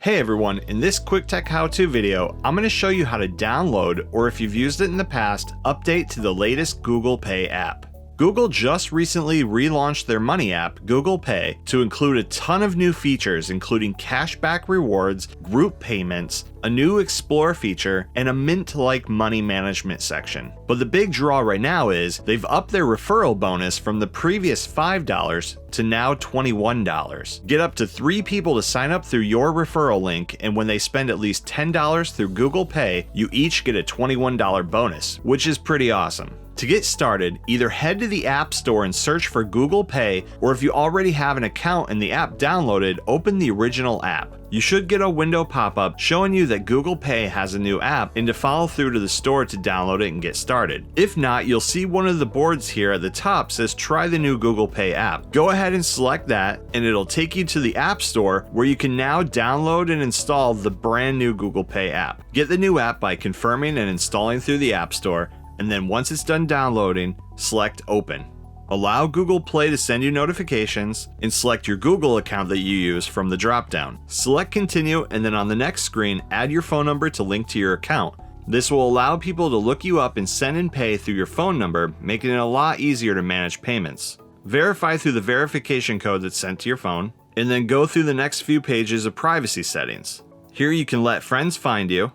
Hey everyone, in this quick tech how-to video, I'm going to show you how to download, or if you've used it in the past, update to the latest Google Pay app. Google just recently relaunched their money app, Google Pay, to include a ton of new features including cashback rewards, group payments, a new Explore feature, and a Mint-like money management section. But the big draw right now is they've upped their referral bonus from the previous $5 to now $21. Get up to 3 people to sign up through your referral link, and when they spend at least $10 through Google Pay, you each get a $21 bonus, which is pretty awesome. To get started, either head to the App Store and search for Google Pay, or if you already have an account and the app downloaded, open the original app. You should get a window pop up showing you that Google Pay has a new app and to follow through to the store to download it and get started. If not, you'll see one of the boards here at the top says try the new Google Pay app. Go ahead and select that and it'll take you to the App Store where you can now download and install the brand new Google Pay app. Get the new app by confirming and installing through the App Store, and then once it's done downloading, select Open. Allow Google Play to send you notifications, and select your Google account that you use from the dropdown. Select Continue, and then on the next screen, add your phone number to link to your account. This will allow people to look you up and send and pay through your phone number, making it a lot easier to manage payments. Verify through the verification code that's sent to your phone, and then go through the next few pages of privacy settings. Here you can let friends find you,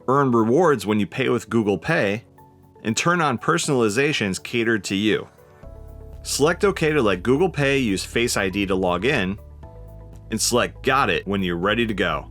earn rewards when you pay with Google Pay, and turn on personalizations catered to you. Select OK to let Google Pay use Face ID to log in, and select Got It when you're ready to go.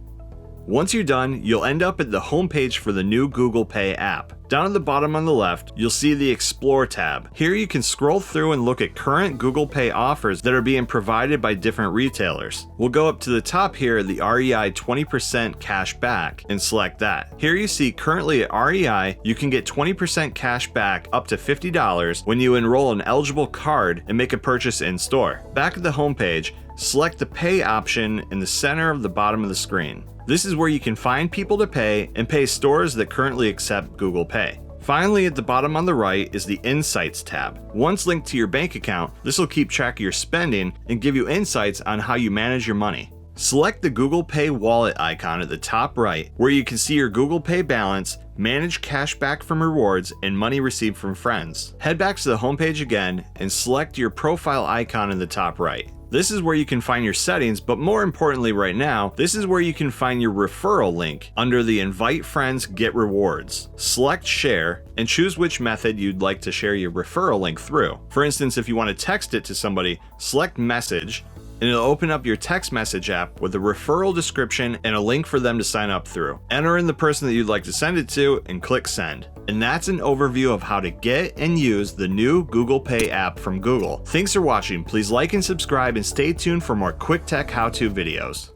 Once you're done, you'll end up at the home page for the new Google Pay app. Down at the bottom on the left, you'll see the Explore tab. Here you can scroll through and look at current Google Pay offers that are being provided by different retailers. We'll go up to the top here, the REI 20% cash back, and select that. Here you see currently at REI, you can get 20% cash back up to $50 when you enroll an eligible card and make a purchase in store. Back at the home page, select the Pay option in the center of the bottom of the screen. This is where you can find people to pay and pay stores that currently accept Google Pay. Finally, at the bottom on the right is the Insights tab. Once linked to your bank account, this will keep track of your spending and give you insights on how you manage your money. Select the Google Pay wallet icon at the top right, where you can see your Google Pay balance, manage cash back from rewards, and money received from friends. Head back to the homepage again and select your profile icon in the top right. This is where you can find your settings, but more importantly right now, this is where you can find your referral link under the Invite Friends, Get Rewards. Select Share and choose which method you'd like to share your referral link through. For instance, if you want to text it to somebody, select Message, and it'll open up your text message app with a referral description and a link for them to sign up through. Enter in the person that you'd like to send it to and click Send. And that's an overview of how to get and use the new Google Pay app from Google. Thanks for watching. Please like and subscribe and stay tuned for more quick tech how-to videos.